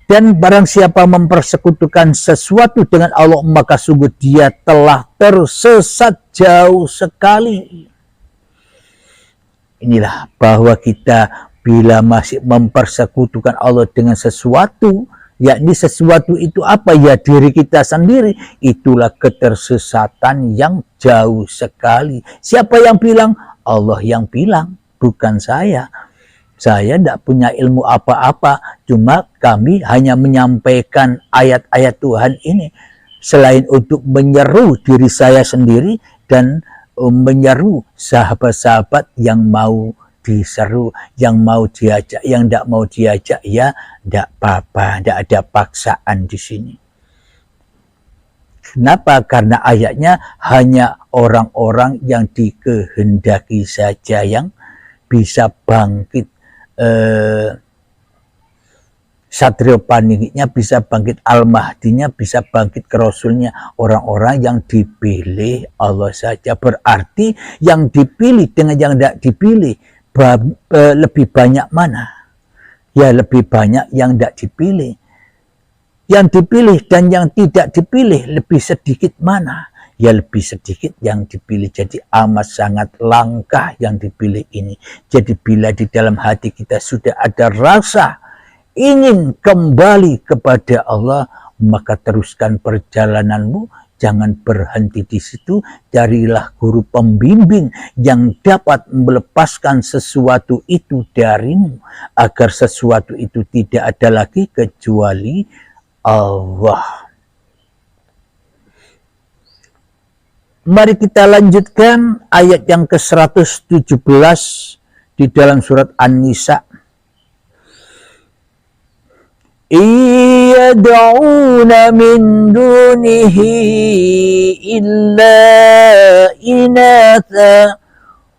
Dan barang siapa mempersekutukan sesuatu dengan Allah, maka sungguh dia telah tersesat jauh sekali. Inilah bahwa kita bila masih mempersekutukan Allah dengan sesuatu, yakni sesuatu itu apa? Ya diri kita sendiri. Itulah ketersesatan yang jauh sekali. Siapa yang bilang? Allah yang bilang, bukan saya. Saya tidak punya ilmu apa-apa, cuma kami hanya menyampaikan ayat-ayat Tuhan ini. Selain untuk menyeru diri saya sendiri dan menyeru sahabat-sahabat yang mau diseru, yang mau diajak, yang tidak mau diajak, ya tidak apa-apa, tidak ada paksaan di sini. Kenapa? Karena ayatnya hanya orang-orang yang dikehendaki saja yang bisa bangkit. Satrio Paningitnya bisa bangkit, Al-Mahdinya bisa bangkit, ke Rasulnya. Orang-orang yang dipilih Allah saja. Berarti yang dipilih dengan yang tidak dipilih lebih banyak mana? Ya lebih banyak yang tidak dipilih. Yang dipilih dan yang tidak dipilih lebih sedikit mana? Ya lebih sedikit yang dipilih. Jadi amat sangat langka yang dipilih ini. Jadi bila di dalam hati kita sudah ada rasa ingin kembali kepada Allah, maka teruskan perjalananmu. Jangan berhenti di situ. Carilah guru pembimbing yang dapat melepaskan sesuatu itu darimu, agar sesuatu itu tidak ada lagi kecuali Allah. Mari kita lanjutkan ayat yang ke-117 di dalam surat An-Nisa. Iyad'una min dunihi illa inatha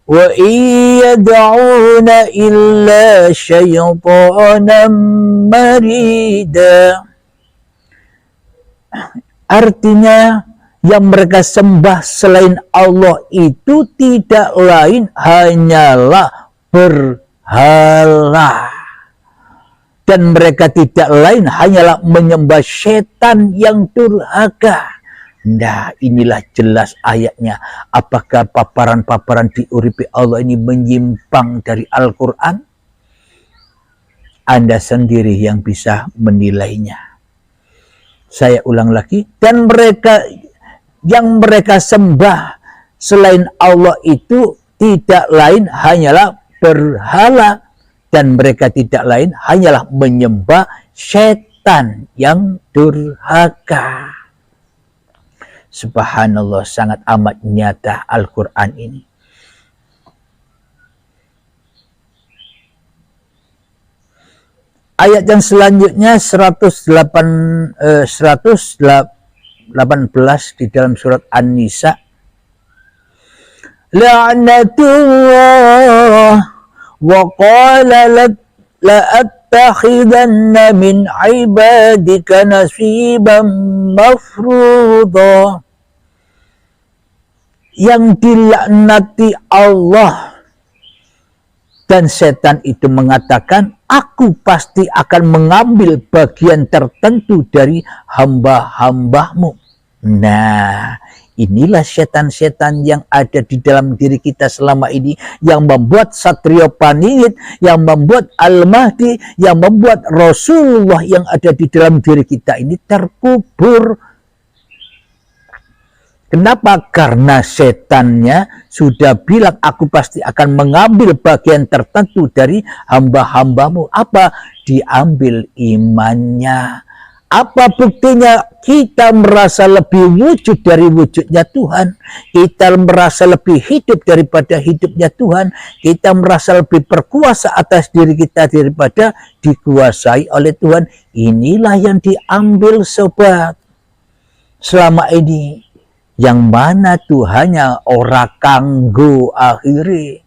wa iyad'una illa syaitanam marida. Artinya, yang mereka sembah selain Allah itu tidak lain hanyalah berhala. Dan mereka tidak lain hanyalah menyembah setan yang durhaka. Nah, inilah jelas ayatnya. Apakah paparan-paparan diuripi Allah ini menyimpang dari Al-Quran? Anda sendiri yang bisa menilainya. Saya ulang lagi. Dan mereka yang mereka sembah selain Allah itu tidak lain hanyalah berhala, dan mereka tidak lain hanyalah menyembah setan yang durhaka. Subhanallah, sangat amat nyata Al-Quran ini. Ayat yang selanjutnya 118 di dalam surat An-Nisa. La'natullah wa qala la'attakhidanna min ibadika nasiban mafruḍa. Yang dilaknati Allah. Dan setan itu mengatakan, aku pasti akan mengambil bagian tertentu dari hamba-hambamu. Nah, inilah setan-setan yang ada di dalam diri kita selama ini, yang membuat Satrio Paningit, yang membuat Al-Mahdi, yang membuat Rasulullah yang ada di dalam diri kita ini terkubur. Kenapa? Karena setannya sudah bilang, aku pasti akan mengambil bagian tertentu dari hamba-hambamu. Apa? Diambil imannya. Apa buktinya? Kita merasa lebih wujud dari wujudnya Tuhan. Kita merasa lebih hidup daripada hidupnya Tuhan. Kita merasa lebih berkuasa atas diri kita daripada dikuasai oleh Tuhan. Inilah yang diambil, sobat. Selama ini. Yang mana Tuhannya ora kanggo akhiri.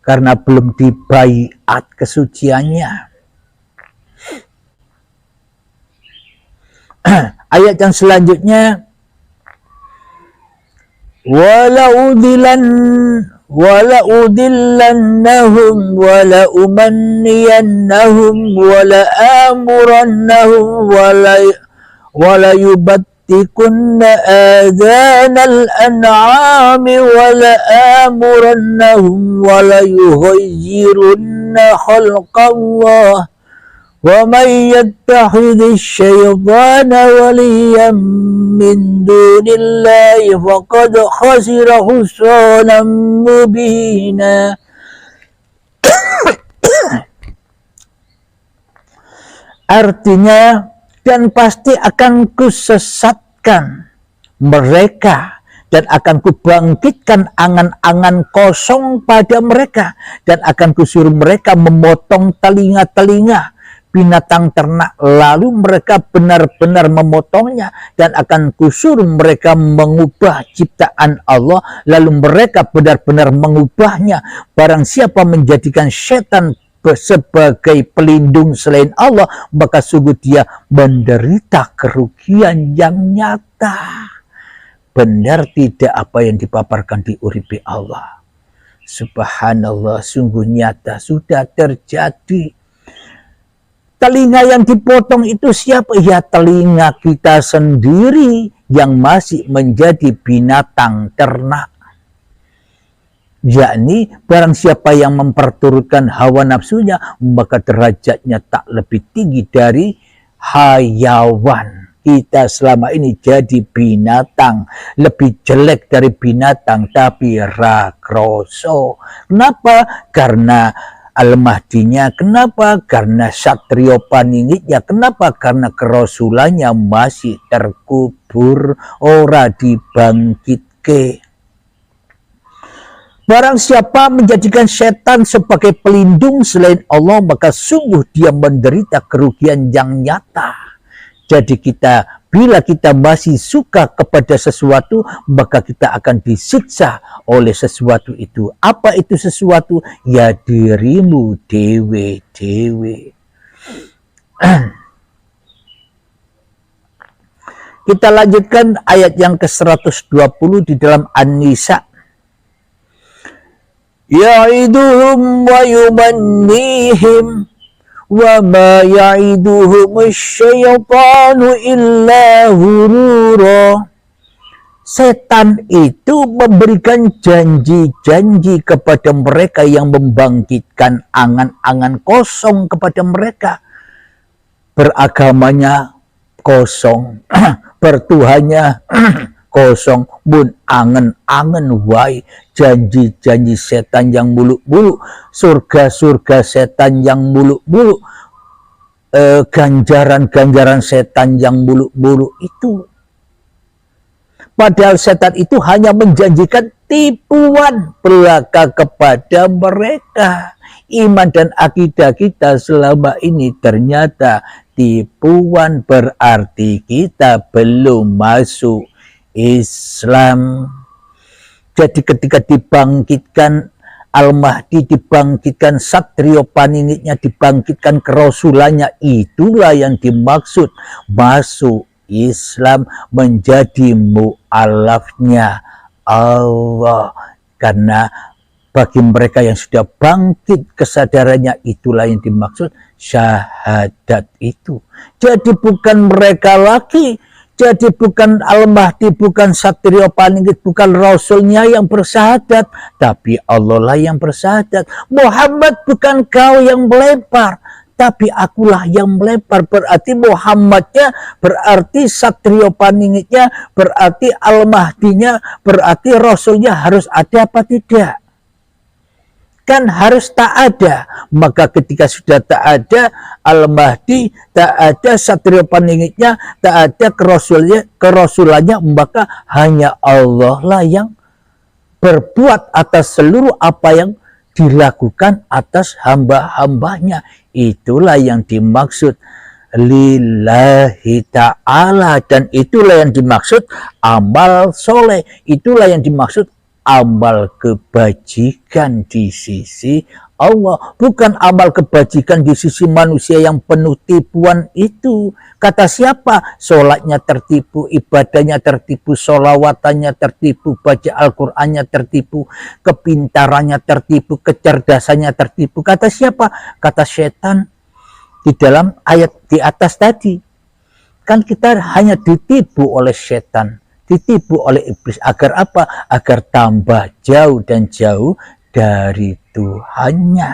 Karena belum dibaiat kesuciannya. Ayat yang selanjutnya. ولأضلنهم ولأمنينهم ولآمرنهم وليبتكن آذان الأنعام ولآمرنهم وليغيرن خلق الله ومن يتخذ الشيطان وليا من دون الله فقد خسر خسرانا مبينا. Artinya, dan pasti akan kusesatkan mereka dan akan kubangkitkan angan-angan kosong pada mereka dan akan kusuruh mereka memotong telinga-telinga binatang ternak, lalu mereka benar-benar memotongnya, dan akan kusuruh mereka mengubah ciptaan Allah, lalu mereka benar-benar mengubahnya. Barang siapa menjadikan setan sebagai pelindung selain Allah, maka sungguh dia menderita kerugian yang nyata. Benar tidak apa yang dipaparkan di uripi Allah? Subhanallah, sungguh nyata, sudah terjadi. Telinga yang dipotong itu siapa? Ya, telinga kita sendiri yang masih menjadi binatang ternak. Yakni barang siapa yang memperturutkan hawa nafsunya, maka derajatnya tak lebih tinggi dari hayawan. Kita selama ini jadi binatang, lebih jelek dari binatang, tapi rakroso. Kenapa? Karena Al-Mahdinya. Kenapa? Karena Satrio Paningitnya. Kenapa? Karena kerasulannya masih terkubur, ora dibangkitke. Barang siapa menjadikan setan sebagai pelindung selain Allah, maka sungguh dia menderita kerugian yang nyata. Jadi bila kita masih suka kepada sesuatu, maka kita akan disiksa oleh sesuatu itu. Apa itu sesuatu? Ya, dirimu dewe-dewe. Kita lanjutkan ayat yang ke-120 di dalam An-Nisa. Ya'iduhum wa yumannihim wa ma ya'iduhum asyaitanu illa hurura. Setan itu memberikan janji-janji kepada mereka yang membangkitkan angan-angan kosong kepada mereka. Beragamanya kosong, bertuhannya kosong, mun angen-angen wae, janji-janji setan yang muluk-muluk, surga-surga setan yang muluk-muluk, ganjaran-ganjaran setan yang muluk-muluk itu. Padahal setan itu hanya menjanjikan tipuan belaka kepada mereka. Iman dan akidah kita selama ini ternyata tipuan, berarti kita belum masuk Islam. Jadi ketika dibangkitkan Al-Mahdi, dibangkitkan Satrio Paningitnya, dibangkitkan kerasulannya, itulah yang dimaksud masuk Islam, menjadi mu'alafnya Allah. Karena bagi mereka yang sudah bangkit kesadarannya, itulah yang dimaksud syahadat itu. Jadi bukan mereka lagi, jadi bukan Al-Mahdi, bukan Satrio Paningit, bukan Rasulnya yang bersyahadat, tapi Allah lah yang bersyahadat. Muhammad, bukan kau yang melempar, tapi akulah yang melempar. Berarti Muhammadnya, berarti Satrio Paningitnya, berarti Al-Mahdinya, berarti Rasulnya harus ada apa tidak? Kan harus tak ada. Maka ketika sudah tak ada Al-Mahdi, tak ada Satrio Paningitnya, tak ada kerasulannya, maka hanya Allah lah yang berbuat atas seluruh apa yang dilakukan atas hamba-hambanya. Itulah yang dimaksud lillahi ta'ala, dan itulah yang dimaksud amal soleh, itulah yang dimaksud amal kebajikan di sisi Allah, bukan amal kebajikan di sisi manusia yang penuh tipuan itu. Kata siapa? Sholatnya tertipu, ibadahnya tertipu, sholawatannya tertipu, baca Al-Qurannya tertipu, kepintarannya tertipu, kecerdasannya tertipu. Kata siapa? Kata setan di dalam ayat di atas tadi. Kan kita hanya ditipu oleh setan, ditipu oleh iblis. Agar apa? Agar tambah jauh dan jauh dari Tuhannya.